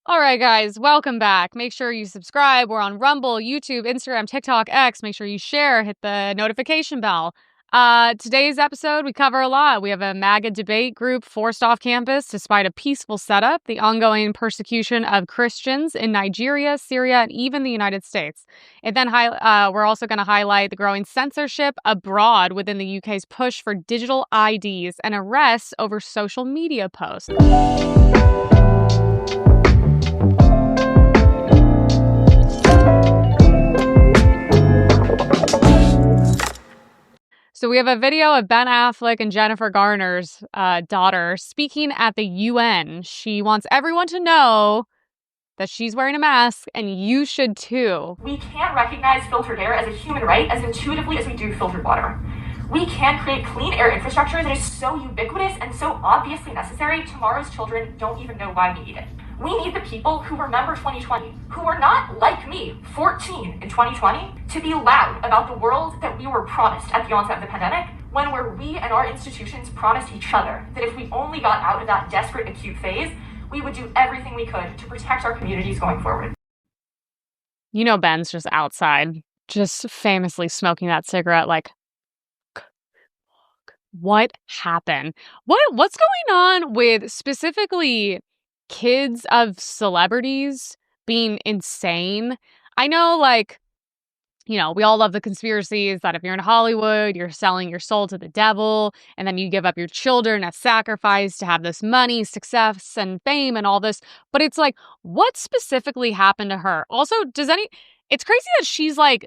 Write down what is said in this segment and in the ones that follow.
All right, guys, welcome back. Make sure you subscribe. We're on Rumble, YouTube, Instagram, TikTok, X. Make sure you share, hit the notification bell. Today's episode, we cover a lot. We have a MAGA debate group forced off campus despite a peaceful setup, the ongoing persecution of Christians in Nigeria, Syria, and even the United States. And then we're also going to highlight the growing censorship abroad within the UK's push for digital IDs and arrests over social media posts. So we have a video of Ben Affleck and Jennifer Garner's daughter speaking at the UN. She wants everyone to know that she's wearing a mask, and you should too. We can't recognize filtered air as a human right as intuitively as we do filtered water. We can't create clean air infrastructure that is so ubiquitous and so obviously necessary, tomorrow's children don't even know why we need it. We need the people who remember 2020, who were not, like me, 14 in 2020, to be loud about the world that we were promised at the onset of the pandemic, when we and our institutions promised each other that if we only got out of that desperate acute phase, we would do everything we could to protect our communities going forward. You know, Ben's just outside, just famously smoking that cigarette like, what happened? What's going on with specifically kids of celebrities being insane? I know, like, you know, we all love the conspiracies that if you're in Hollywood, you're selling your soul to the devil, and then you give up your children as sacrifice to have this money, success, and fame and all this. But it's like, what specifically happened to her? Also, it's crazy that she's like,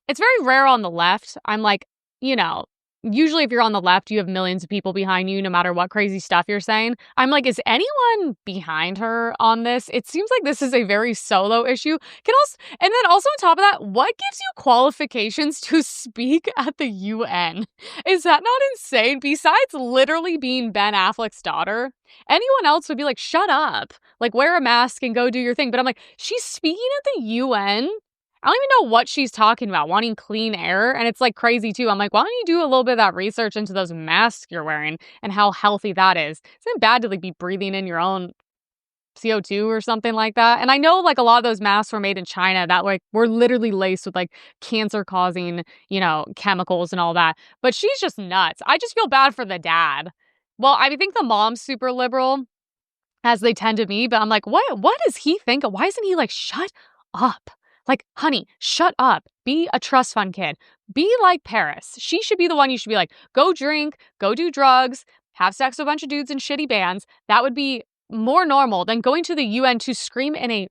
it's very rare on the left. I'm like, you know, usually if you're on the left, you have millions of people behind you, no matter what crazy stuff you're saying. I'm like, is anyone behind her on this? It seems like this is a very solo issue. And then also on top of that, what gives you qualifications to speak at the UN? Is that not insane? Besides literally being Ben Affleck's daughter, anyone else would be like, shut up, like wear a mask and go do your thing. But I'm like, she's speaking at the UN? I don't even know what she's talking about, wanting clean air. And it's like crazy too. I'm like, why don't you do a little bit of that research into those masks you're wearing and how healthy that is? Isn't it bad to like be breathing in your own CO2 or something like that? And I know like a lot of those masks were made in China that like were literally laced with like cancer causing, you know, chemicals and all that. But she's just nuts. I just feel bad for the dad. Well, I think the mom's super liberal, as they tend to be, but I'm like, what does he think? Why isn't he like, shut up? Like, honey, shut up. Be a trust fund kid. Be like Paris. She should be the one you should be like, go drink, go do drugs, have sex with a bunch of dudes in shitty bands. That would be more normal than going to the UN to scream in a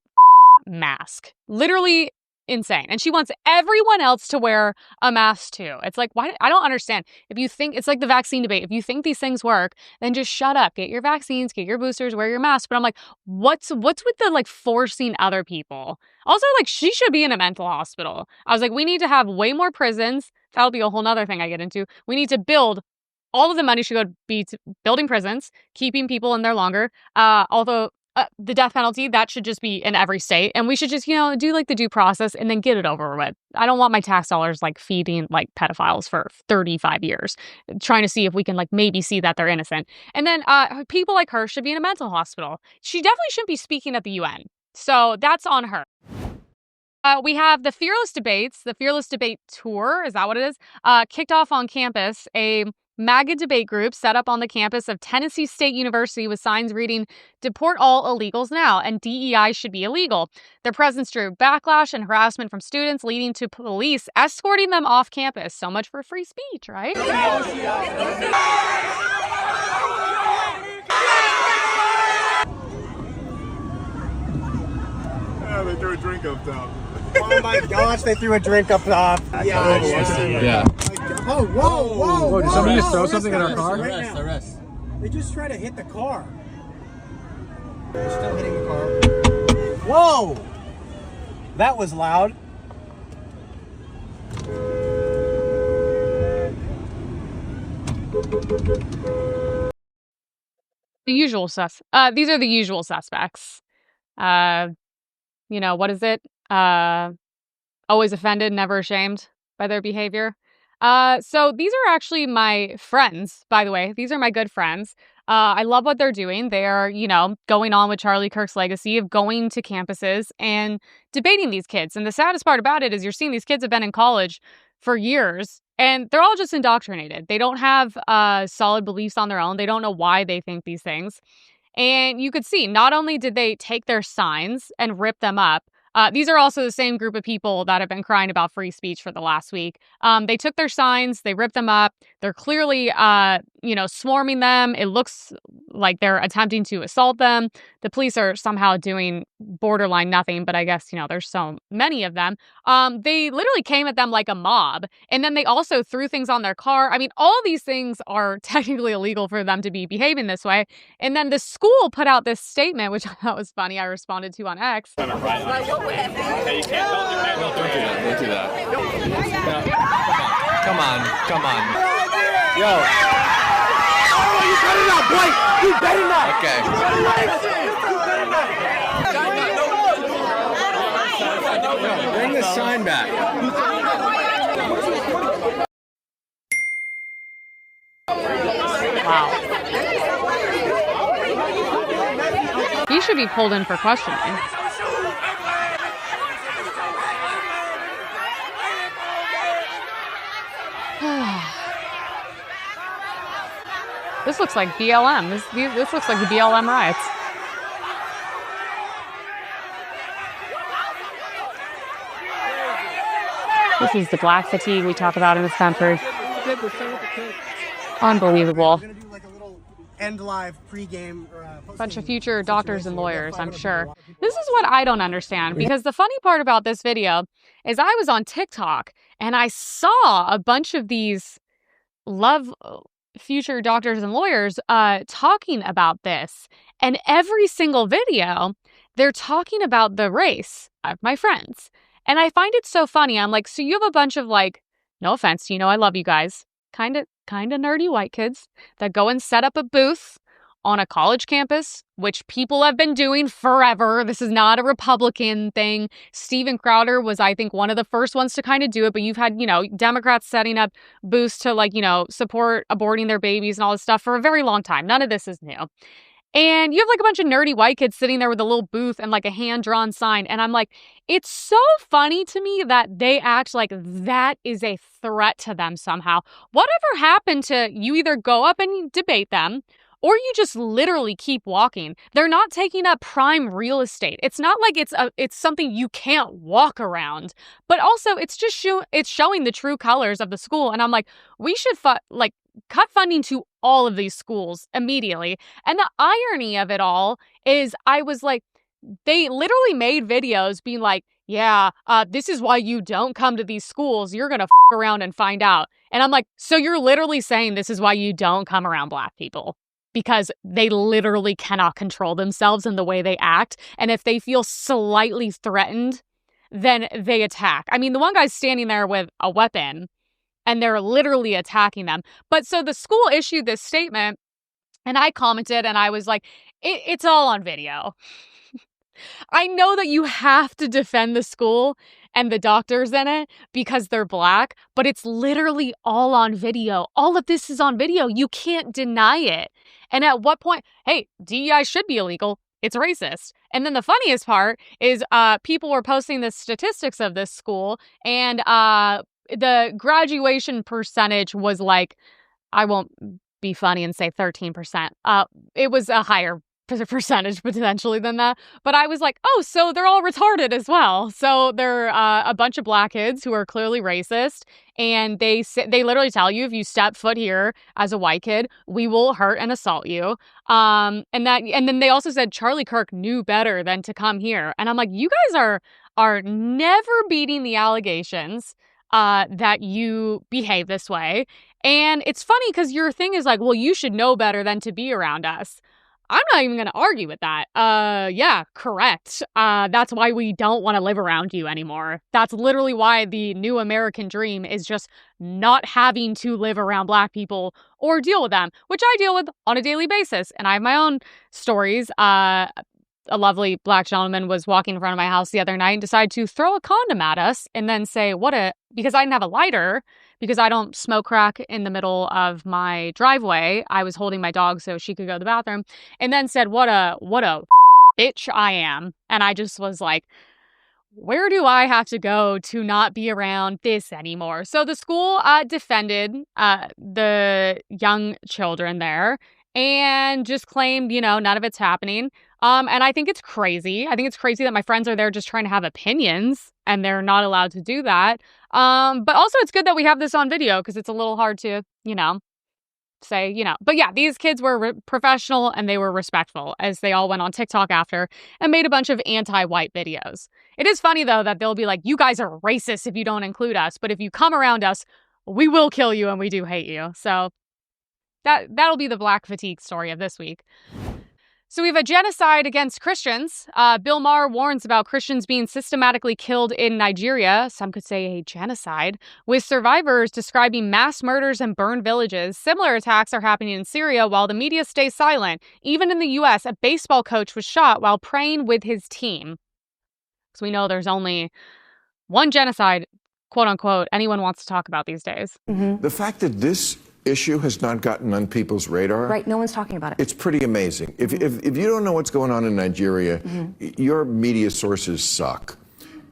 mask. Literally insane. And she wants everyone else to wear a mask too. It's like, why? I don't understand. If you think it's like the vaccine debate, if you think these things work, then just shut up. Get your vaccines, get your boosters, wear your mask. But I'm like, what's with the like forcing other people? Also, like, she should be in a mental hospital. I was like, we need to have way more prisons. That'll be a whole nother thing I get into. We need to build all of the money should go be to building prisons, keeping people in there longer. Although the death penalty, that should just be in every state. And we should just, you know, do like the due process and then get it over with. I don't want my tax dollars like feeding like pedophiles for 35 years, trying to see if we can like maybe see that they're innocent. And then people like her should be in a mental hospital. She definitely shouldn't be speaking at the UN. So that's on her. We have the Fearless Debates, the Fearless Debate Tour, is that what it is? Kicked off on campus, a MAGA debate group set up on the campus of Tennessee State University with signs reading, "Deport all illegals now," and DEI should be illegal. Their presence drew backlash and harassment from students, leading to police escorting them off campus. So much for free speech, right? Yeah, they threw a drink up top. Oh my gosh, they threw a drink up top. Yeah. Oh, whoa. Did somebody just throw something in our car? Arrest. They just tried to hit the car. They're still hitting the car. Whoa! That was loud. These are the usual suspects. You know, what is it? Always offended, never ashamed by their behavior. So these are actually my friends, by the way. These are my good friends. I love what they're doing. They're, going on with Charlie Kirk's legacy of going to campuses and debating these kids. And the saddest part about it is you're seeing these kids have been in college for years and they're all just indoctrinated. They don't have solid beliefs on their own. They don't know why they think these things. And you could see, not only did they take their signs and rip them up, these are also the same group of people that have been crying about free speech for the last week. They took their signs, they ripped them up. They're clearly, swarming them. It looks like they're attempting to assault them. The police are somehow doing borderline nothing, but I guess, there's so many of them. They literally came at them like a mob. And then they also threw things on their car. I mean, all these things are technically illegal for them to be behaving this way. And then the school put out this statement, which I thought was funny. I responded to on X. Hey, you can't don't do that. Come on. Yo. Oh, you better not, boy! You better not! Okay. Yo, bring the sign back. Wow. He should be pulled in for questioning. This looks like BLM. This looks like the BLM riots. This is the black fatigue we talk about in this country. Unbelievable. We're gonna do like a little end live pregame. Bunch of future doctors and lawyers, I'm sure. This is what I don't understand, because the funny part about this video is I was on TikTok and I saw a bunch of these future doctors and lawyers talking about this. And every single video, they're talking about the race of my friends. And I find it so funny. I'm like, so you have a bunch of no offense, I love you guys, kind of nerdy white kids that go and set up a booth on a college campus, which people have been doing forever. This is not a Republican thing. Steven Crowder was, I think, one of the first ones to kind of do it. But you've had, Democrats setting up booths to, support aborting their babies and all this stuff for a very long time. None of this is new. And you have a bunch of nerdy white kids sitting there with a little booth and a hand-drawn sign. And I'm like, it's so funny to me that they act like that is a threat to them somehow. Whatever happened to you either go up and debate them, or you just literally keep walking. They're not taking up prime real estate. It's not like it's something you can't walk around. But also, it's just showing the true colors of the school. And I'm like, we should cut funding to all of these schools immediately. And the irony of it all is I was like, they literally made videos being like, yeah, this is why you don't come to these schools. You're going to around and find out. And I'm like, so you're literally saying this is why you don't come around Black people? Because they literally cannot control themselves in the way they act. And if they feel slightly threatened, then they attack. I mean, the one guy's standing there with a weapon and they're literally attacking them. But so the school issued this statement and I commented and I was like, it's all on video. I know that you have to defend the school and the doctors in it because they're Black, but it's literally all on video. All of this is on video. You can't deny it. And at what point, hey, DEI should be illegal. It's racist. And then the funniest part is people were posting the statistics of this school and the graduation percentage was I won't be funny and say 13%. It was a higher percentage potentially than that. But I was like, oh, so they're all retarded as well. So they're a bunch of Black kids who are clearly racist. And they literally tell you, if you step foot here as a white kid, we will hurt and assault you. And then they also said Charlie Kirk knew better than to come here. And I'm like, you guys are never beating the allegations that you behave this way. And it's funny because your thing is well, you should know better than to be around us. I'm not even going to argue with that. Yeah, correct. That's why we don't want to live around you anymore. That's literally why the new American dream is just not having to live around Black people or deal with them, which I deal with on a daily basis. And I have my own stories. A lovely Black gentleman was walking in front of my house the other night and decided to throw a condom at us and then say, because I didn't have a lighter, because I don't smoke crack in the middle of my driveway. I was holding my dog so she could go to the bathroom, and then said, what a bitch I am. And I just was like, where do I have to go to not be around this anymore? So the school defended the young children there and just claimed, none of it's happening. And I think it's crazy. I think it's crazy that my friends are there just trying to have opinions and they're not allowed to do that. But also it's good that we have this on video because it's a little hard to, say, But yeah, these kids were professional and they were respectful as they all went on TikTok after and made a bunch of anti-white videos. It is funny, though, that they'll be like, you guys are racist if you don't include us. But if you come around us, we will kill you and we do hate you. So that'll be the black fatigue story of this week. So we have a genocide against Christians. Bill Maher warns about Christians being systematically killed in Nigeria. Some could say a genocide, with survivors describing mass murders and burned villages. Similar attacks are happening in Syria while the media stays silent. Even in the U.S., a baseball coach was shot while praying with his team. So we know there's only one genocide, quote unquote, anyone wants to talk about these days. Mm-hmm. The fact that this issue has not gotten on people's radar. Right, no one's talking about it. It's pretty amazing. If you don't know what's going on in Nigeria, your media sources suck.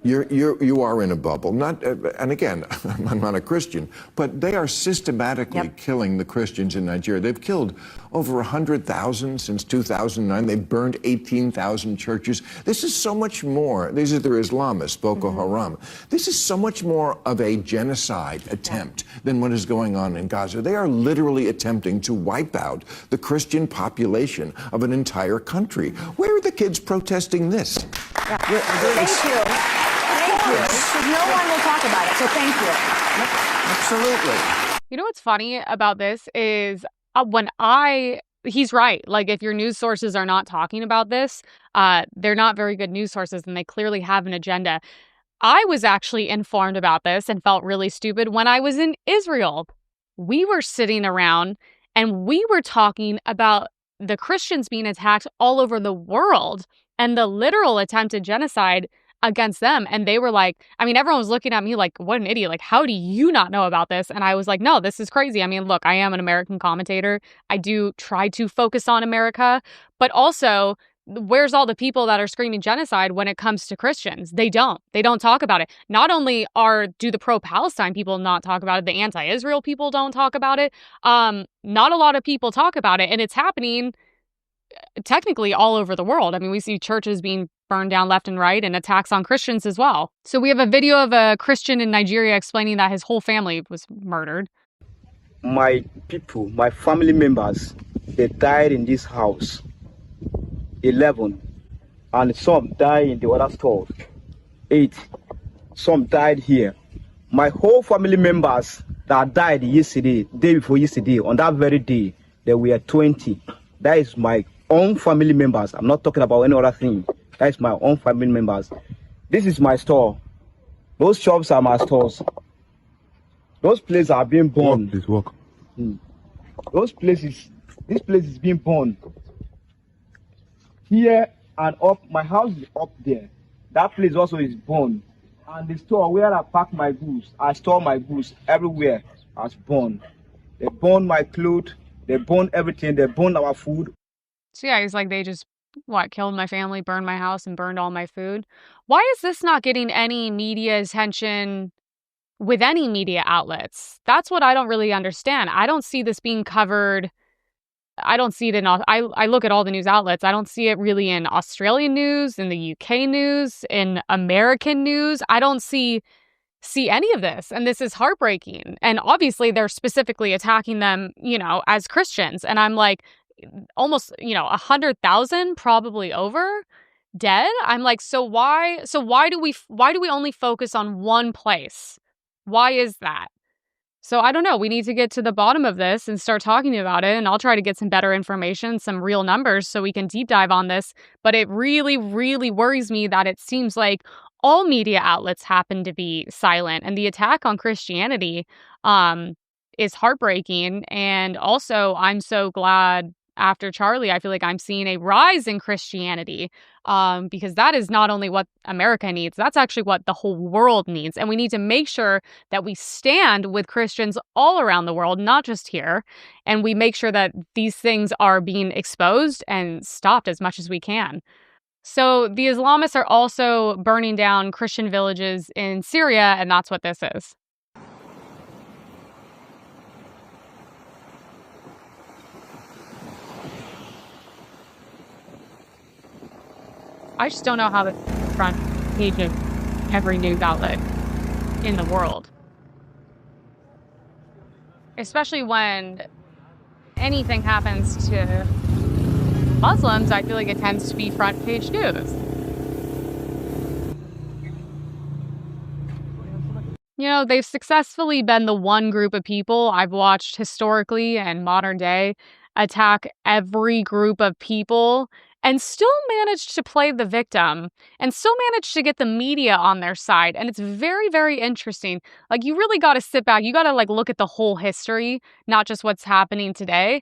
You are in a bubble. And again, I'm not a Christian, but they are systematically killing the Christians in Nigeria. They've killed over 100,000 since 2009. They've burned 18,000 churches. This is so much more. These are their Islamists, Boko Haram. This is so much more of a genocide attempt than what is going on in Gaza. They are literally attempting to wipe out the Christian population of an entire country. Where are the kids protesting this? Thank you. No one will talk about it, so thank you. Absolutely. You know what's funny about this is he's right. Like, if your news sources are not talking about this, they're not very good news sources and they clearly have an agenda. I was actually informed about this and felt really stupid when I was in Israel. We were sitting around and we were talking about the Christians being attacked all over the world and the literal attempted genocide against them. And they were like, everyone was looking at me like, what an idiot. Like, how do you not know about this? And I was like, no, this is crazy. Look, I am an American commentator. I do try to focus on America, but also where's all the people that are screaming genocide when it comes to Christians? They don't talk about it. Not only do the pro-Palestine people not talk about it, the anti-Israel people don't talk about it. Not a lot of people talk about it. And it's happening technically all over the world. We see churches being burned down left and right and attacks on Christians as well. So we have a video of a Christian in Nigeria explaining that his whole family was murdered. My people, my family members, they died in this house, 11, and some died in the other store, 8. Some died here. My whole family members that died yesterday, day before yesterday, on that very day, there were 20. That is my own family members. I'm not talking about any other thing. That is my own family members. This is my store. Those shops are my stores. Those places are being burned. Please walk. Those places, this place is being burned. Here and up, my house is up there. That place also is burned. And the store where I pack my goods, I store my goods everywhere, has burned. They burned my clothes, they burned everything, they burned our food. So yeah, he's like, they just, killed my family, burned my house, and burned all my food. Why is this not getting any media attention with any media outlets? That's what I don't really understand. I don't see this being covered. I don't see it in, I look at all the news outlets. I don't see it really in Australian news, in the UK news, in American news. I don't see any of this. And this is heartbreaking. And obviously they're specifically attacking them, as Christians. And I'm like, almost 100,000, probably over, dead. I'm like, so why do we only focus on one place? Why is that? So I don't know. We need to get to the bottom of this and start talking about it. And I'll try to get some better information, some real numbers, so we can deep dive on this. But it really, really worries me that it seems like all media outlets happen to be silent, and the attack on Christianity is heartbreaking. And also, I'm so glad. After Charlie, I feel like I'm seeing a rise in Christianity. because that is not only what America needs, that's actually what the whole world needs. And we need to make sure that we stand with Christians all around the world, not just here. And we make sure that these things are being exposed and stopped as much as we can. So the Islamists are also burning down Christian villages in Syria, and that's what this is. I just don't know how the front page of every news outlet in the world, especially when anything happens to Muslims, I feel like it tends to be front page news. You know, they've successfully been the one group of people I've watched historically and modern day attack every group of people and still managed to play the victim and still managed to get the media on their side. And it's very, very interesting. Like, you really got to sit back. You got to look at the whole history, not just what's happening today.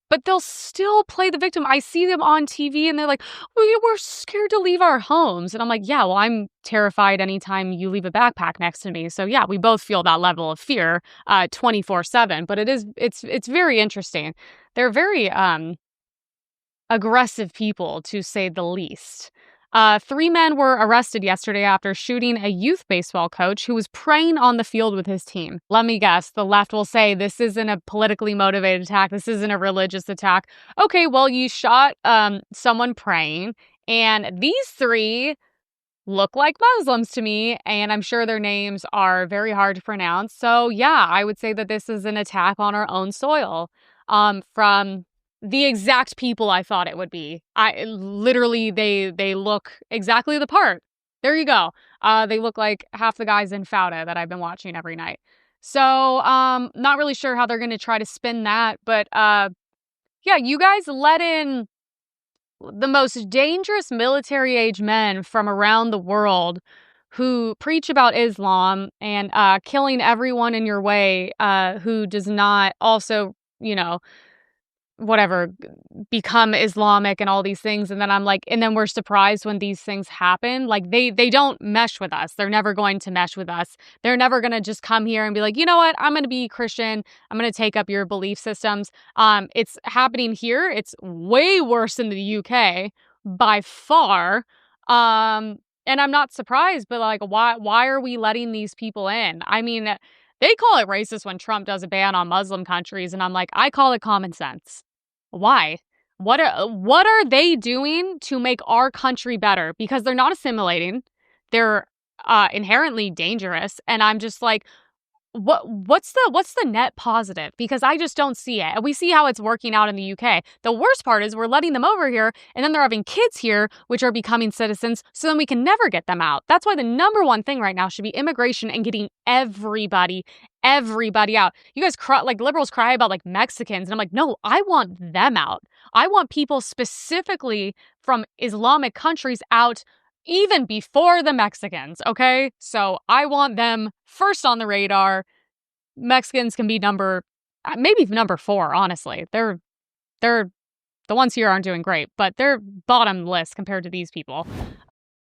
But they'll still play the victim. I see them on TV and they're like, we're scared to leave our homes. And I'm like, yeah, well, I'm terrified anytime you leave a backpack next to me. So yeah, we both feel that level of fear 24/7. But it's very interesting. They're very aggressive people, to say the least. 3 men were arrested yesterday after shooting a youth baseball coach who was praying on the field with his team. Let me guess, the left will say this isn't a politically motivated attack. This isn't a religious attack. Okay, well, you shot someone praying, and these 3 look like Muslims to me, and I'm sure their names are very hard to pronounce. So yeah, I would say that this is an attack on our own soil from the exact people I thought it would be. They look exactly the part. There you go. They look like half the guys in Fauda that I've been watching every night. So, not really sure how they're going to try to spin that, but yeah, you guys let in the most dangerous military-age men from around the world who preach about Islam and killing everyone in your way who does not also, whatever, become Islamic and all these things. And then I'm like, and then we're surprised when these things happen. Like, they don't mesh with us. They're never going to mesh with us. They're never going to just come here and be like, you know what? I'm going to be Christian. I'm going to take up your belief systems. It's happening here. It's way worse in the UK by far. And I'm not surprised, but why are we letting these people in? I mean, they call it racist when Trump does a ban on Muslim countries. And I'm like, I call it common sense. Why? What are they doing to make our country better? Because they're not assimilating. They're inherently dangerous. And I'm just like, what's the net positive? Because I just don't see it. And we see how it's working out in the UK. The worst part is we're letting them over here, and then they're having kids here, which are becoming citizens, so then we can never get them out. That's why the number one thing right now should be immigration and getting everybody out. You guys cry, liberals cry about Mexicans, and I'm like, no, I want them out. I want people specifically from Islamic countries out even before the Mexicans, okay? So I want them first on the radar. Mexicans can be maybe number 4, honestly. They're the ones here aren't doing great, but they're bottom list compared to these people.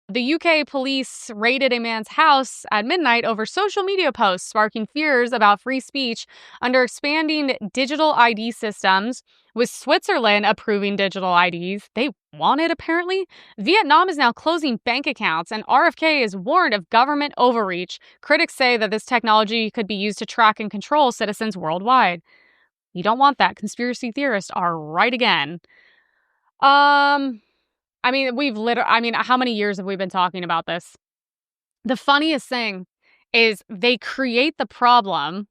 The UK police raided a man's house at midnight over social media posts, sparking fears about free speech under expanding digital ID systems, with Switzerland approving digital IDs. They want it, apparently. Vietnam is now closing bank accounts, and RFK is warned of government overreach. Critics say that this technology could be used to track and control citizens worldwide. You don't want that. Conspiracy theorists are right again. I mean, how many years have we been talking about this? The funniest thing is they create the problem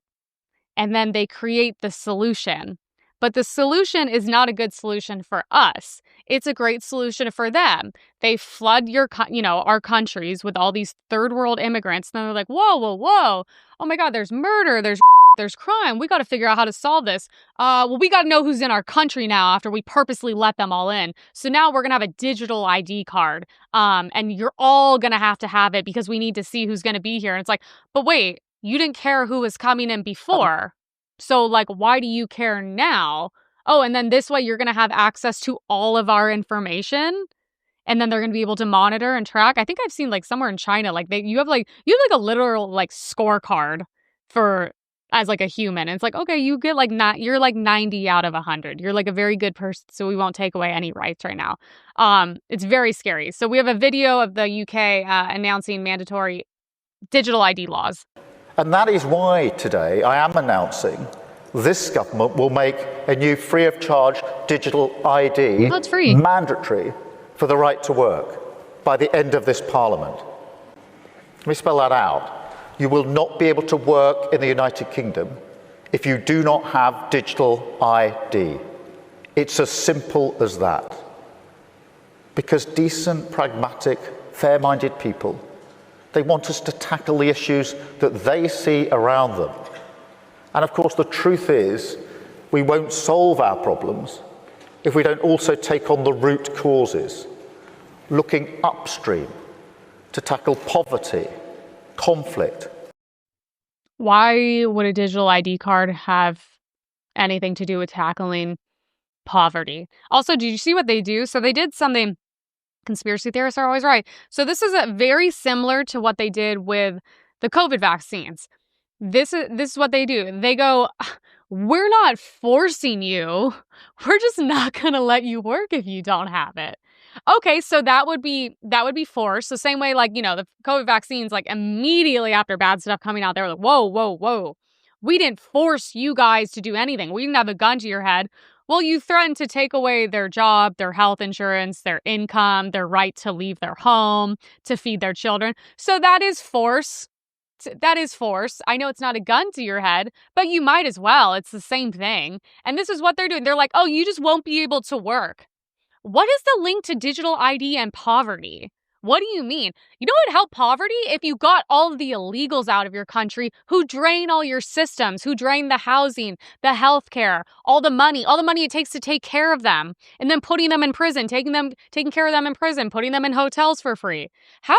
and then they create the solution. But the solution is not a good solution for us. It's a great solution for them. They flood our countries with all these third world immigrants. And then they're like, whoa. Oh my God, there's murder, there's crime. We got to figure out how to solve this. We got to know who's in our country now after we purposely let them all in. So now we're going to have a digital ID card. And you're all going to have it because we need to see who's going to be here. And it's like, but wait, you didn't care who was coming in before. So why do you care now? Oh, and then this way you're going to have access to all of our information. and then they're going to be able to monitor and track. I think I've seen like somewhere in China, like you have like a literal like scorecard for as like a human. And it's like, okay, you get like you're like 90 out of 100. You're like a very good person, so we won't take away any rights right now. It's very scary. So we have a video of the UK announcing mandatory digital ID laws. And that is why today I am announcing this government will make a new free of charge digital ID mandatory for the right to work by the end of this Parliament. Let me spell that out. You will not be able to work in the United Kingdom if you do not have digital ID. It's as simple as that. Because decent, pragmatic, fair-minded people, they want us to tackle the issues that they see around them. And of course, the truth is, we won't solve our problems if we don't also take on the root causes, looking upstream to tackle poverty, conflict. Why would a digital ID card have anything to do with tackling poverty? Also, did you see what they do? So they did something. Conspiracy theorists are always right. So this is very similar to what they did with the COVID vaccines. This is what they do. They go, we're not forcing you. We're just not going to let you work if you don't have it. Okay, so that would be forced. The same way, like, the COVID vaccines, like immediately after bad stuff coming out, they were like, whoa, whoa, whoa. We didn't force you guys to do anything. We didn't have a gun to your head. Well, you threatened to take away their job, their health insurance, their income, their right to leave their home, to feed their children. So that is force. That is force. I know it's not a gun to your head, but you might as well. It's the same thing. And this is what they're doing. They're like, oh, you just won't be able to work. What is the link to digital ID and poverty? What do you mean? You know what would help poverty? If you got all of the illegals out of your country who drain all your systems, who drain the housing, the healthcare, all the money it takes to take care of them, and then putting them in prison, taking care of them in prison, putting them in hotels for free. How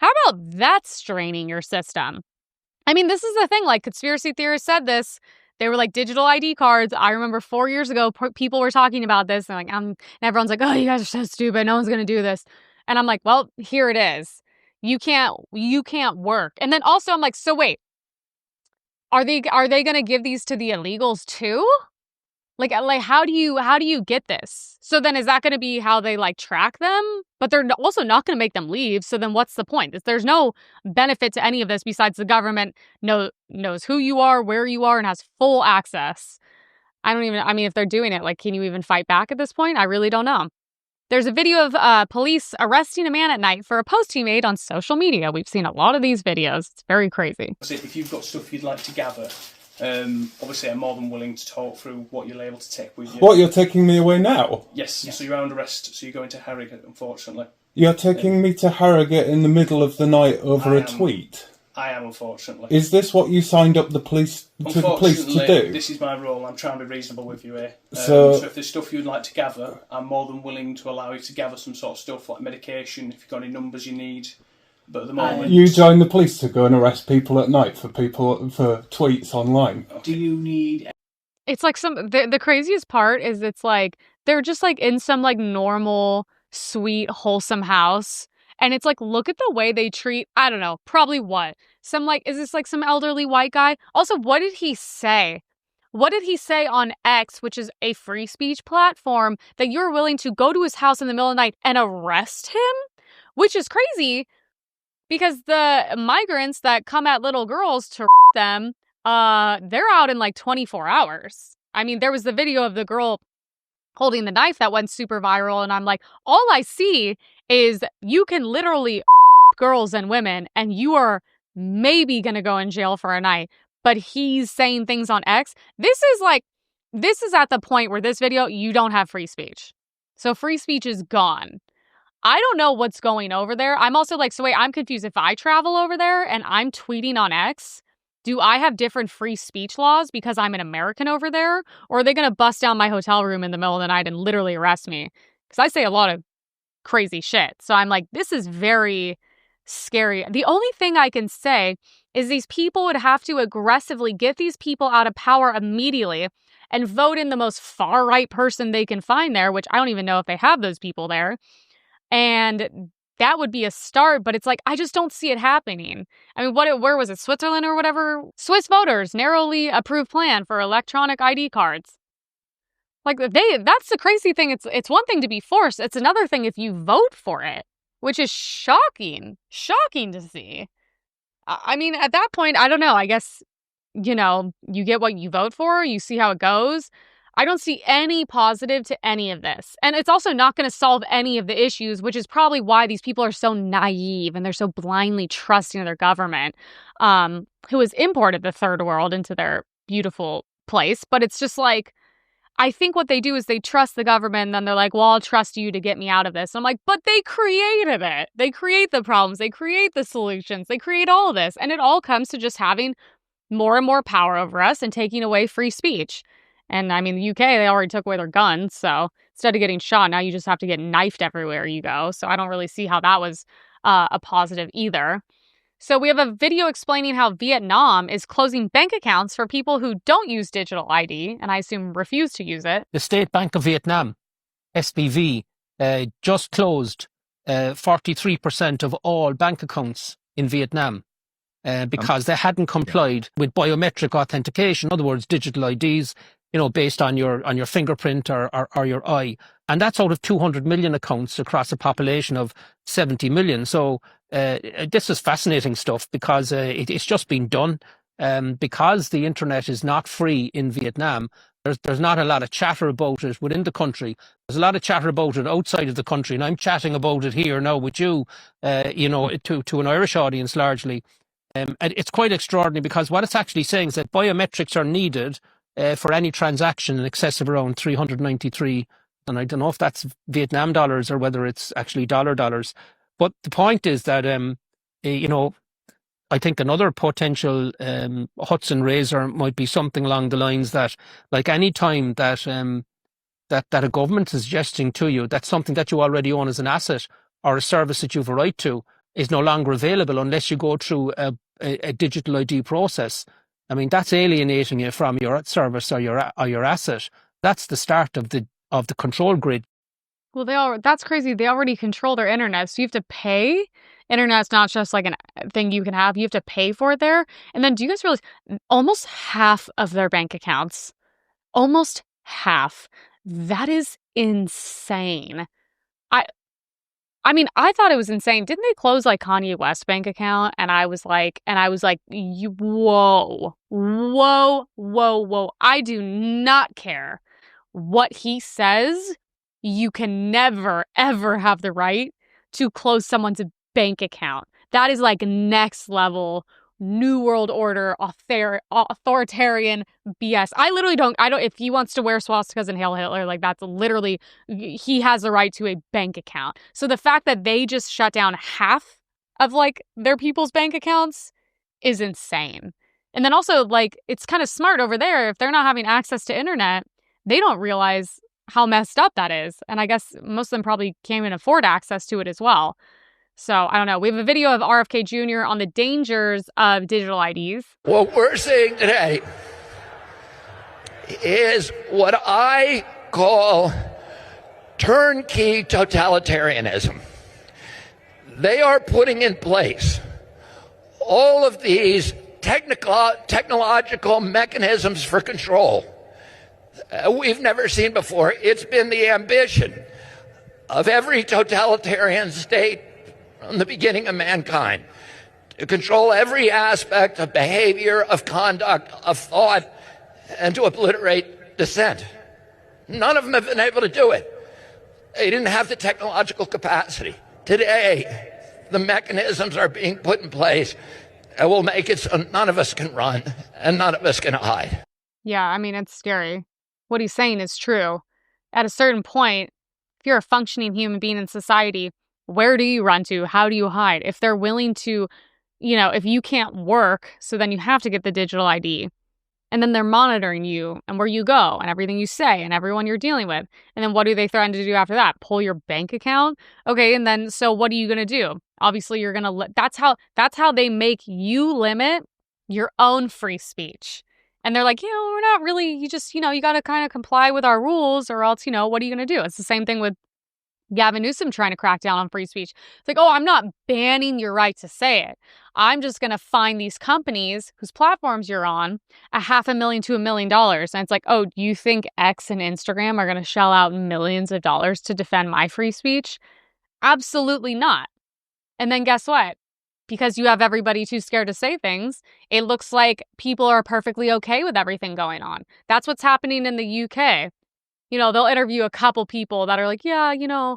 about that straining your system? I mean, this is the thing, like conspiracy theorists said this. They were like digital ID cards. I remember 4 years ago, people were talking about this. And and everyone's like, oh, you guys are so stupid. No one's going to do this. And I'm like, well, here it is. You can't work. And then also I'm like, so wait, are they going to give these to the illegals too? Like how do you get this? So then is that going to be how they like track them? But they're also not going to make them leave. So then what's the point? There's no benefit to any of this besides the government knows who you are, where you are, and has full access. If they're doing it, like, can you even fight back at this point? I really don't know. There's a video of police arresting a man at night for a post he made on social media. We've seen a lot of these videos. It's very crazy. If you've got stuff you'd like to gather, obviously I'm more than willing to talk through what you're able to take with you. What, you're taking me away now? Yes, yeah. So you're under arrest, so you're going to Harrogate, unfortunately. You're taking me to Harrogate in the middle of the night over a tweet? I am, unfortunately. Is this what you signed up the police to do? This is my role. I'm trying to be reasonable with you here. So if there's stuff you'd like to gather, I'm more than willing to allow you to gather some sort of stuff like medication, if you've got any numbers you need. But at the moment, you join the police to go and arrest people at night for tweets online. Do you need? It's like the craziest part is it's like they're just like in some like normal, sweet, wholesome house. And it's like, look at the way they treat, I don't know, probably what? Is this like some elderly white guy? Also, what did he say? What did he say on X, which is a free speech platform, that you're willing to go to his house in the middle of the night and arrest him? Which is crazy because the migrants that come at little girls to them, they're out in like 24 hours. I mean, there was the video of the girl holding the knife that went super viral. And I'm like, all I see is you can literally girls and women and you are maybe going to go in jail for a night. But he's saying things on X. This is at the point where this video, you don't have free speech. So free speech is gone. I don't know what's going over there. I'm also like, so wait, I'm confused. If I travel over there and I'm tweeting on X, do I have different free speech laws because I'm an American over there? Or are they going to bust down my hotel room in the middle of the night and literally arrest me? Because I say a lot of crazy shit. So I'm like, this is very scary. The only thing I can say is these people would have to aggressively get these people out of power immediately and vote in the most far-right person they can find there, which I don't even know if they have those people there. And that would be a start, but it's like, I just don't see it happening. I mean, where was it? Switzerland or whatever? Swiss voters narrowly approved plan for electronic ID cards. Like, that's the crazy thing. It's one thing to be forced. It's another thing if you vote for it, which is shocking to see. I mean, at that point, I don't know. I guess, you know, you get what you vote for. You see how it goes. I don't see any positive to any of this. And it's also not going to solve any of the issues, which is probably why these people are so naive and they're so blindly trusting their government, who has imported the third world into their beautiful place. But it's just like, I think what they do is they trust the government and then they're like, well, I'll trust you to get me out of this. And I'm like, but they created it. They create the problems. They create the solutions. They create all of this. And it all comes to just having more and more power over us and taking away free speech. And I mean, the UK, they already took away their guns. So instead of getting shot, now you just have to get knifed everywhere you go. So I don't really see how that was a positive either. So we have a video explaining how Vietnam is closing bank accounts for people who don't use digital ID, and I assume refuse to use it. The State Bank of Vietnam, SBV, just closed 43% of all bank accounts in Vietnam. Because they hadn't complied with biometric authentication, in other words, digital IDs, you know, based on your fingerprint or your eye. And that's out of 200 million accounts across a population of 70 million. So this is fascinating stuff because it's just been done. Because the internet is not free in Vietnam, there's not a lot of chatter about it within the country. There's a lot of chatter about it outside of the country. And I'm chatting about it here now with you, you know, to an Irish audience largely. And it's quite extraordinary because what it's actually saying is that biometrics are needed for any transaction in excess of around 393, and I don't know if that's Vietnam dollars or whether it's actually dollars. But the point is that, you know, I think another potential Hudson razor might be something along the lines that, like any time that that a government is suggesting to you that something that you already own as an asset or a service that you have a right to is no longer available unless you go through a digital ID process. I mean, that's alienating you from your service or your asset. That's the start of the control grid. Well, that's crazy. They already control their internet, so you have to pay. Internet's not just like a thing you can have. You have to pay for it there. And then do you guys realize almost half of their bank accounts, almost half, that is insane. I mean, I thought it was insane. Didn't they close like Kanye West's bank account? And I was like, whoa. I do not care what he says. You can never, ever have the right to close someone's bank account. That is like next level New World Order, authoritarian BS. I don't, if he wants to wear swastikas and hail Hitler, like that's literally, he has the right to a bank account. So the fact that they just shut down half of like their people's bank accounts is insane. And then also like, it's kind of smart over there. If they're not having access to internet, they don't realize how messed up that is. And I guess most of them probably can't even afford access to it as well. So, I don't know. We have a video of RFK Jr. on the dangers of digital IDs. What we're seeing today is what I call turnkey totalitarianism. They are putting in place all of these technological mechanisms for control we've never seen before. It's been the ambition of every totalitarian state from the beginning of mankind, to control every aspect of behavior, of conduct, of thought, and to obliterate dissent. None of them have been able to do it. They didn't have the technological capacity. Today, the mechanisms are being put in place that will make it so none of us can run and none of us can hide. Yeah, I mean, it's scary. What he's saying is true. At a certain point, if you're a functioning human being in society, where do you run to? How do you hide? If they're willing to, you know, if you can't work, so then you have to get the digital ID. And then they're monitoring you and where you go and everything you say and everyone you're dealing with. And then what do they threaten to do after that? Pull your bank account? Okay, and then so what are you going to do? Obviously, you're going to that's how they make you limit your own free speech. And they're like, you know, we're not really, you just, you know, you got to kind of comply with our rules or else, you know, what are you going to do? It's the same thing with Gavin Newsom trying to crack down on free speech. It's like, oh, I'm not banning your right to say it. I'm just going to fine these companies whose platforms you're on $500,000 to $1 million. And it's like, oh, do you think X and Instagram are going to shell out millions of dollars to defend my free speech? Absolutely not. And then guess what? Because you have everybody too scared to say things, it looks like people are perfectly okay with everything going on. That's what's happening in the UK. You know, they'll interview a couple people that are like, yeah, you know,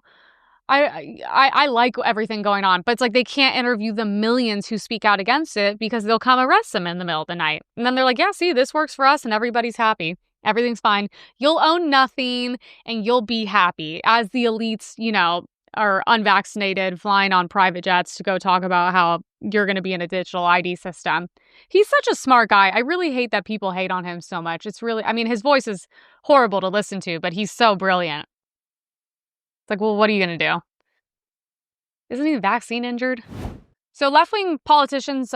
I like everything going on. But it's like they can't interview the millions who speak out against it because they'll come arrest them in the middle of the night. And then they're like, yeah, see, this works for us and everybody's happy. Everything's fine. You'll own nothing and you'll be happy as the elites, you know, are unvaccinated, flying on private jets to go talk about how you're going to be in a digital ID system. He's such a smart guy. I really hate that people hate on him so much. It's really, I mean, his voice is horrible to listen to, but he's so brilliant. It's like, well, what are you going to do? Isn't he vaccine injured? So left-wing politicians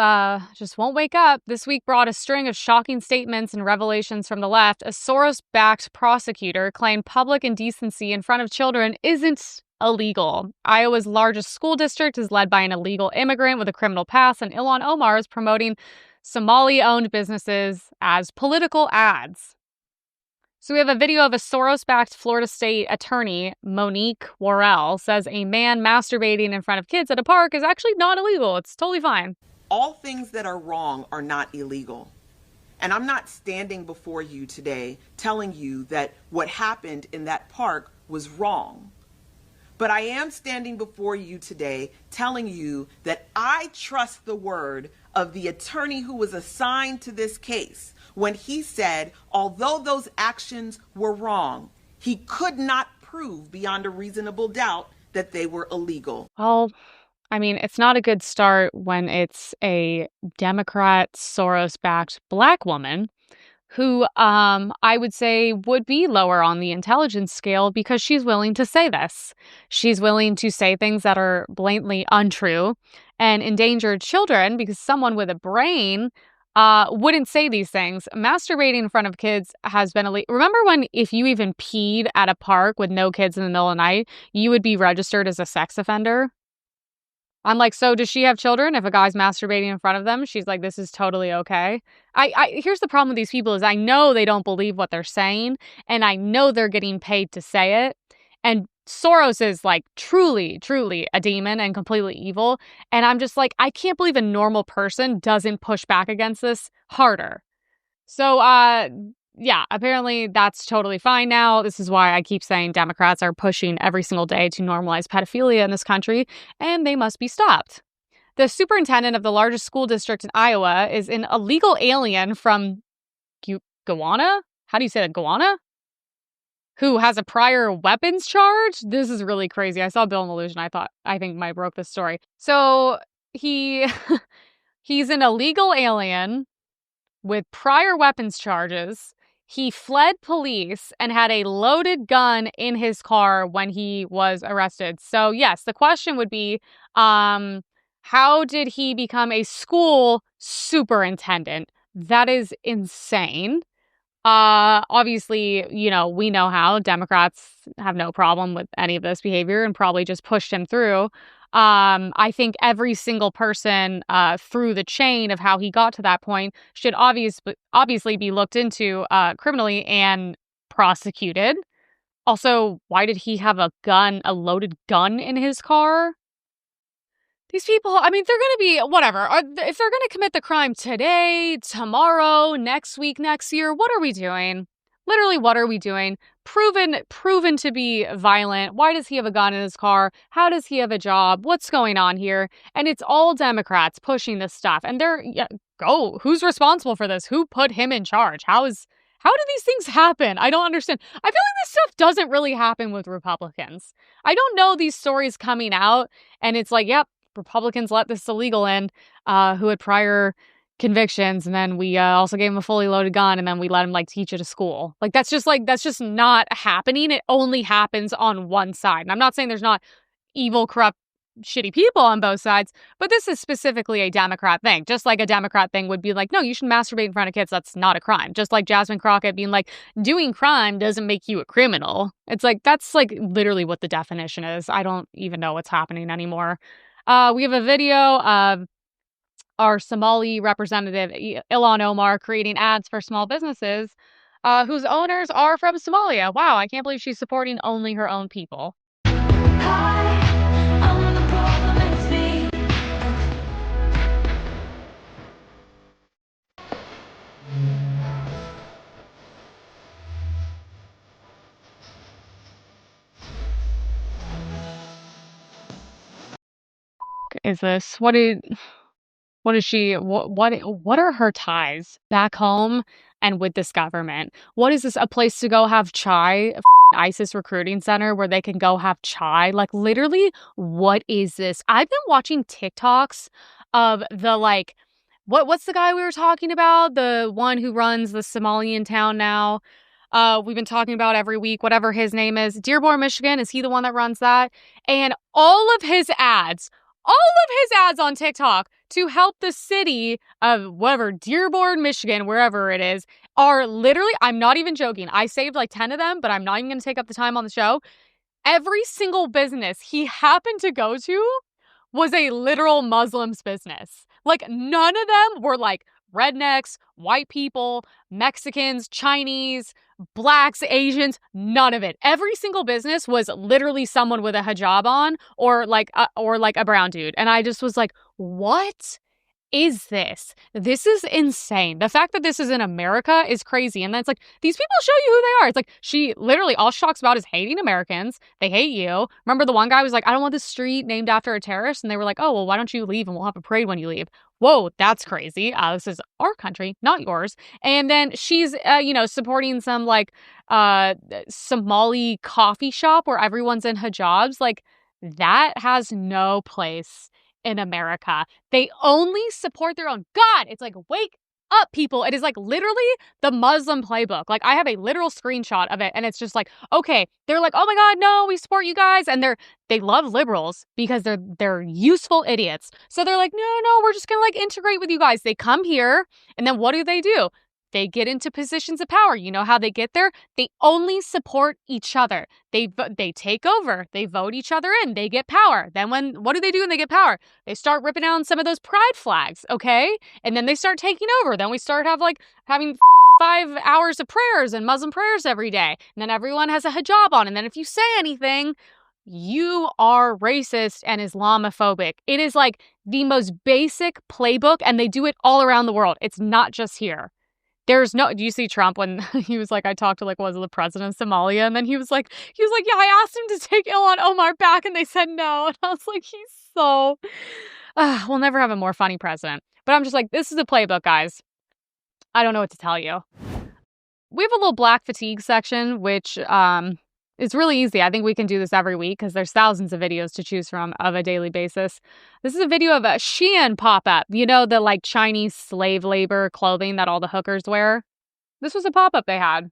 just won't wake up. This week brought a string of shocking statements and revelations from the left. A Soros-backed prosecutor claimed public indecency in front of children isn't illegal. Iowa's largest school district is led by an illegal immigrant with a criminal past, and Ilhan Omar is promoting Somali-owned businesses as political ads. So we have a video of a Soros-backed Florida state attorney, Monique Worrell, says a man masturbating in front of kids at a park is actually not illegal. It's totally fine. All things that are wrong are not illegal. And I'm not standing before you today telling you that what happened in that park was wrong. But I am standing before you today telling you that I trust the word of the attorney who was assigned to this case when he said, although those actions were wrong, he could not prove beyond a reasonable doubt that they were illegal. Well, I mean, it's not a good start when it's a Democrat Soros-backed Black woman who I would say would be lower on the intelligence scale because she's willing to say this. She's willing to say things that are blatantly untrue and endangered children because someone with a brain wouldn't say these things. Masturbating in front of kids has been illegal. Remember when if you even peed at a park with no kids in the middle of the night, you would be registered as a sex offender? I'm like, so does she have children? If a guy's masturbating in front of them, she's like, this is totally okay. Here's the problem with these people is I know they don't believe what they're saying, and I know they're getting paid to say it. And Soros is like truly, truly a demon and completely evil. And I'm just like, I can't believe a normal person doesn't push back against this harder. So, yeah, apparently that's totally fine now. This is why I keep saying Democrats are pushing every single day to normalize pedophilia in this country, and they must be stopped. The superintendent of the largest school district in Iowa is an illegal alien from Guyana? How do you say that? Guyana? Who has a prior weapons charge? This is really crazy. I saw Bill and Illusion. I think Mike broke this story. So he's an illegal alien with prior weapons charges. He fled police and had a loaded gun in his car when he was arrested. So yes, the question would be, how did he become a school superintendent? That is insane. Obviously, you know, we know how Democrats have no problem with any of this behavior and probably just pushed him through. I think every single person through the chain of how he got to that point should obviously be looked into criminally and prosecuted. Also, why did he have a loaded gun in his car? These people, I mean, they're going to be, whatever. If they're going to commit the crime today, tomorrow, next week, next year, what are we doing? Literally, what are we doing? Proven to be violent. Why does he have a gun in his car? How does he have a job? What's going on here? And it's all Democrats pushing this stuff. And who's responsible for this? Who put him in charge? How do these things happen? I don't understand. I feel like this stuff doesn't really happen with Republicans. I don't know these stories coming out and it's like, yep, Republicans let this illegal in who had prior convictions, and then we also gave him a fully loaded gun, and then we let him teach it at school. That's just not happening. It only happens on one side. And I'm not saying there's not evil, corrupt shitty people on both sides, but this is specifically a Democrat thing. Just like a Democrat thing would be like, no, you should masturbate in front of kids. That's not a crime. Just like Jasmine Crockett being like, doing crime doesn't make you a criminal. It's like, that's like literally what the definition is. I don't even know what's happening anymore. We have a video of our Somali representative, Ilhan Omar, creating ads for small businesses whose owners are from Somalia. Wow, I can't believe she's supporting only her own people. Is this what is she what are her ties back home and with this government? What is this, a place to go have chai, ISIS recruiting center where they can go have chai? Like literally, what is this? I've been watching TikToks of the like what's the guy we were talking about? The one who runs the Somalian town now. We've been talking about every week, whatever his name is. Dearborn, Michigan, is he the one that runs that? And all of his ads on TikTok to help the city of whatever, Dearborn, Michigan, wherever it is, are literally, I'm not even joking. I saved like 10 of them, but I'm not even going to take up the time on the show. Every single business he happened to go to was a literal Muslim's business. Like none of them were like rednecks, white people, Mexicans, Chinese, blacks, Asians, none of it. Every single business was literally someone with a hijab on or like a brown dude. And I just was like, what is this? This is insane. The fact that this is in America is crazy. And then it's like, these people show you who they are. It's like, she literally, all she talks about is hating Americans. They hate you. Remember the one guy was like, I don't want this street named after a terrorist. And they were like, oh, well, why don't you leave and we'll have a parade when you leave. Whoa, that's crazy. This is our country, not yours. And then she's, supporting some like Somali coffee shop where everyone's in hijabs. Like that has no place in America. They only support their own. God, it's like, wake up, people. It is like literally the Muslim playbook. Like I have a literal screenshot of it and it's just like, okay, they're like, oh my God, no, we support you guys. And they love liberals because they're useful idiots. So they're like, no, we're just gonna like integrate with you guys. They come here and then what do? They get into positions of power. You know how they get there? They only support each other. They take over. They vote each other in. They get power. Then what do they do when they get power? They start ripping down some of those pride flags, okay? And then they start taking over. Then we start having 5 hours of prayers and Muslim prayers every day. And then everyone has a hijab on. And then if you say anything, you are racist and Islamophobic. It is like the most basic playbook, and they do it all around the world. It's not just here. Do you see Trump when he was like, I talked to was it the president of Somalia? And then he was like, yeah, I asked him to take Ilhan Omar back and they said no. And I was like, he's so, we'll never have a more funny president. But I'm just like, this is a playbook, guys. I don't know what to tell you. We have a little black fatigue section, which is really easy. I think we can do this every week because there's thousands of videos to choose from of a daily basis. This is a video of a Shein pop-up. You know, the like Chinese slave labor clothing that all the hookers wear? This was a pop-up they had.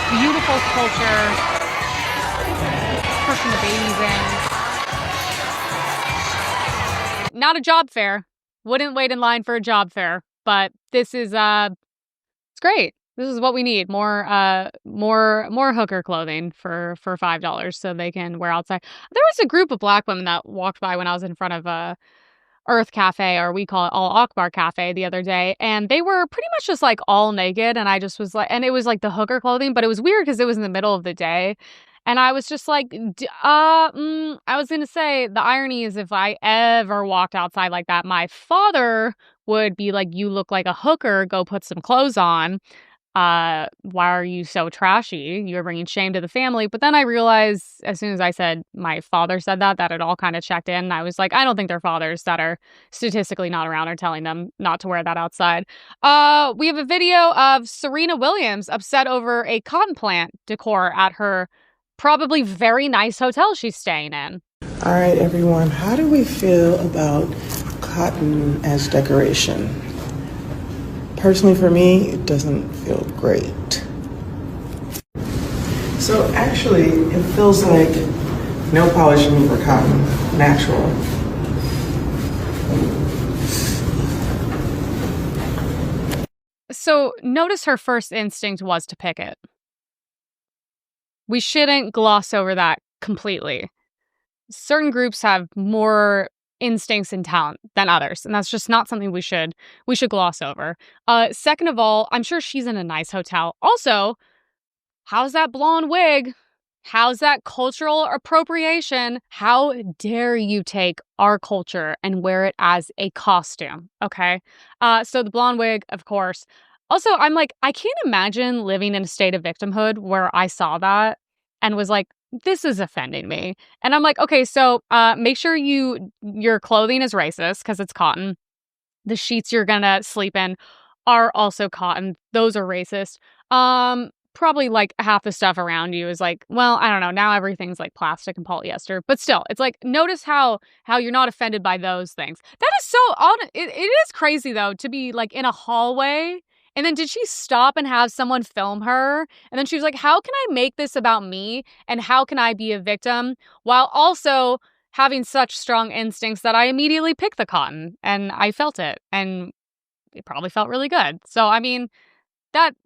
Beautiful culture. Pushing the babies in. Not a job fair. Wouldn't wait in line for a job fair. But this is it's great. This is what we need. More hooker clothing for $5 so they can wear outside. There was a group of black women that walked by when I was in front of Earth Cafe, or we call it Al Akbar Cafe, the other day, and they were pretty much just like all naked, and I just was like, and it was like the hooker clothing, but it was weird because it was in the middle of the day. And I was just like, I was going to say, the irony is if I ever walked outside like that, my father would be like, you look like a hooker, go put some clothes on. Why are you so trashy? You're bringing shame to the family. But then I realized as soon as I said my father said that it all kind of checked in. And I was like, I don't think their fathers that are statistically not around are telling them not to wear that outside. We have a video of Serena Williams upset over a cotton plant decor at her probably very nice hotel she's staying in. All right, everyone, how do we feel about cotton as decoration? Personally, for me, it doesn't feel great. So actually, it feels like no polish remover cotton, natural. So notice her first instinct was to pick it. We shouldn't gloss over that completely. Certain groups have more instincts and talent than others, and that's just not something we should gloss over. Second of all, I'm sure she's in a nice hotel. Also, how's that blonde wig? How's that cultural appropriation? How dare you take our culture and wear it as a costume, okay? So the blonde wig, of course. Also, I'm like, I can't imagine living in a state of victimhood where I saw that and was like, this is offending me. And I'm like, okay, so make sure your clothing is racist because it's cotton. The sheets you're gonna sleep in are also cotton. Those are racist. Probably like half the stuff around you is like, well, I don't know. Now everything's like plastic and polyester, but still, it's like, notice how you're not offended by those things. That is so odd. It is crazy though to be like in a hallway. And then did she stop and have someone film her? And then she was like, how can I make this about me? And how can I be a victim while also having such strong instincts that I immediately picked the cotton and I felt it and it probably felt really good. So, I mean,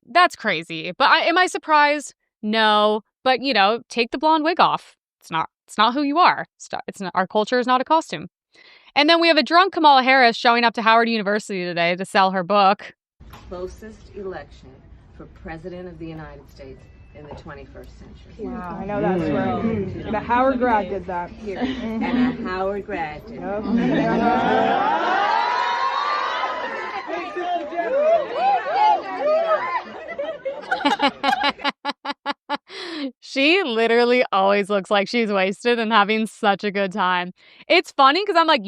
that's crazy. But am I surprised? No. But, take the blonde wig off. It's not who you are. It's not, our culture is not a costume. And then we have a drunk Kamala Harris showing up to Howard University today to sell her book. Closest election for president of the United States in the 21st century. Wow, I know that's right. The Howard grad did that. And a Howard grad did She literally always looks like she's wasted and having such a good time. It's funny because I'm like,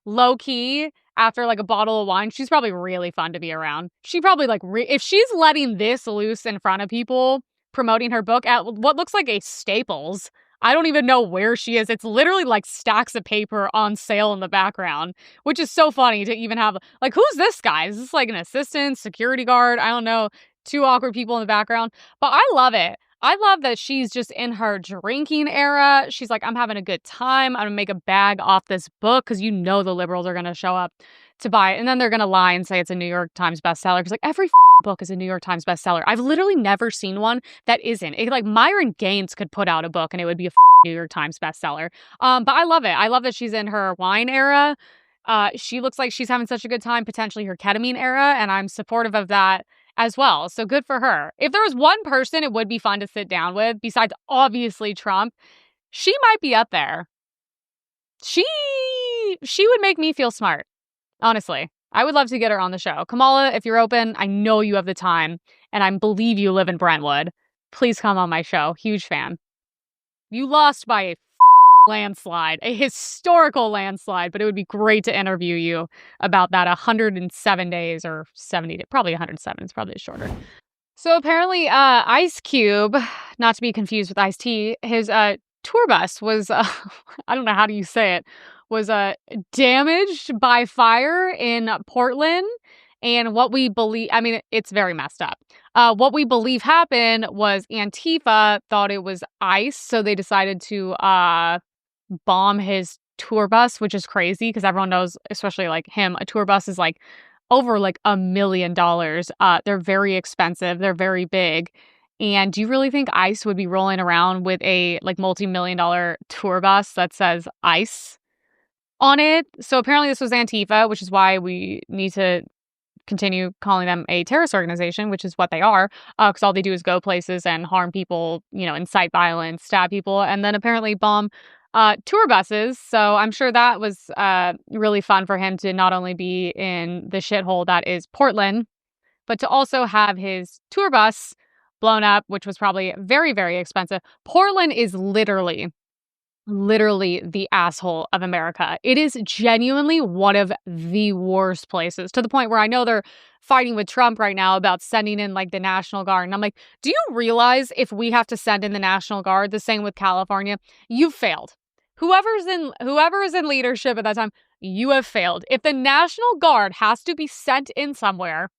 low key, after like a bottle of wine, she's probably really fun to be around. She probably like, if she's letting this loose in front of people, promoting her book at what looks like a Staples, I don't even know where she is. It's literally like stacks of paper on sale in the background, which is so funny to even have. Like, who's this guy? Is this like an assistant, security guard? I don't know. Two awkward people in the background. But I love it. I love that she's just in her drinking era. She's like, I'm having a good time. I'm going to make a bag off this book because the liberals are going to show up to buy it. And then they're going to lie and say it's a New York Times bestseller because like every book is a New York Times bestseller. I've literally never seen one that isn't. Like Myron Gaines could put out a book and it would be a New York Times bestseller. But I love it. I love that she's in her wine era. She looks like she's having such a good time, potentially her ketamine era. And I'm supportive of that as well. So good for her. If there was one person it would be fun to sit down with, besides obviously Trump, she might be up there. She would make me feel smart. Honestly, I would love to get her on the show. Kamala, if you're open, I know you have the time, and I believe you live in Brentwood. Please come on my show. Huge fan. You lost by a landslide, a historical landslide, but it would be great to interview you about that 107 days or 70 days, probably 107. It's probably shorter. So apparently Ice Cube, not to be confused with Ice-T, his tour bus was, I don't know how do you say it, was damaged by fire in Portland. And what we believe, I mean, it's very messed up. What we believe happened was Antifa thought it was ICE, so they decided to bomb his tour bus, which is crazy because everyone knows, especially like him, a tour bus is like over like $1 million. They're very expensive. They're very big. And do you really think ICE would be rolling around with a like multi-million-dollar tour bus that says ICE on it? So apparently this was Antifa, which is why we need to continue calling them a terrorist organization, which is what they are, because all they do is go places and harm people, incite violence, stab people, and then apparently bomb tour buses. So I'm sure that was really fun for him to not only be in the shithole that is Portland, but to also have his tour bus blown up, which was probably very, very expensive. Portland is literally the asshole of America. It is genuinely one of the worst places, to the point where I know they're fighting with Trump right now about sending in like the National Guard. And I'm like, do you realize if we have to send in the National Guard, the same with California, you've failed. Whoever is in leadership at that time, you have failed. If the National Guard has to be sent in somewhere,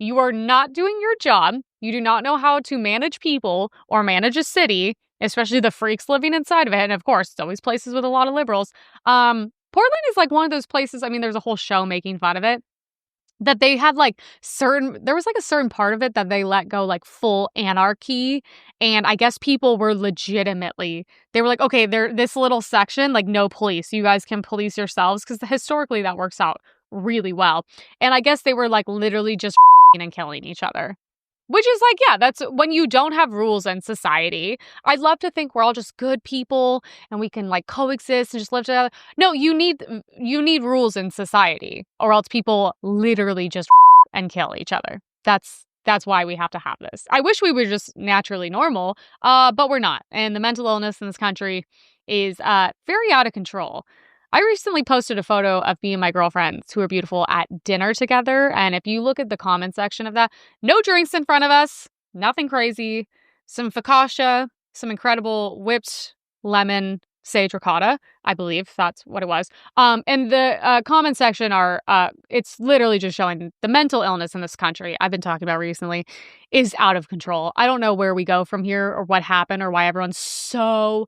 You are not doing your job. You do not know how to manage people or manage a city, especially the freaks living inside of it. And of course, it's always places with a lot of liberals. Portland is like one of those places. I mean, there's a whole show making fun of it. That they had like there was like a certain part of it that they let go like full anarchy. And I guess people were legitimately, they were like, okay, this little section, like no police. You guys can police yourselves, because historically that works out really well. And I guess they were like literally just and killing each other. Which is like, yeah, that's when you don't have rules in society. I'd love to think we're all just good people and we can like coexist and just live together. No, you need rules in society, or else people literally just and kill each other. That's why we have to have this. I wish we were just naturally normal, but we're not. And the mental illness in this country is very out of control. I recently posted a photo of me and my girlfriends, who are beautiful, at dinner together. And if you look at the comment section of that, no drinks in front of us, nothing crazy, some focaccia, some incredible whipped lemon sage ricotta. I believe that's what it was. And the comment section it's literally just showing the mental illness in this country I've been talking about recently is out of control. I don't know where we go from here or what happened or why everyone's so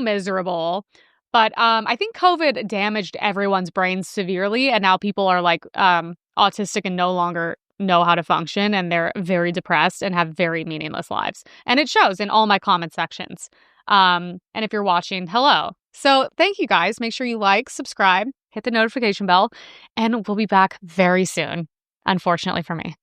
miserable. But I think COVID damaged everyone's brains severely, and now people are like autistic and no longer know how to function, and they're very depressed and have very meaningless lives. And it shows in all my comment sections. And if you're watching, hello. So thank you guys. Make sure you like, subscribe, hit the notification bell, and we'll be back very soon, unfortunately for me.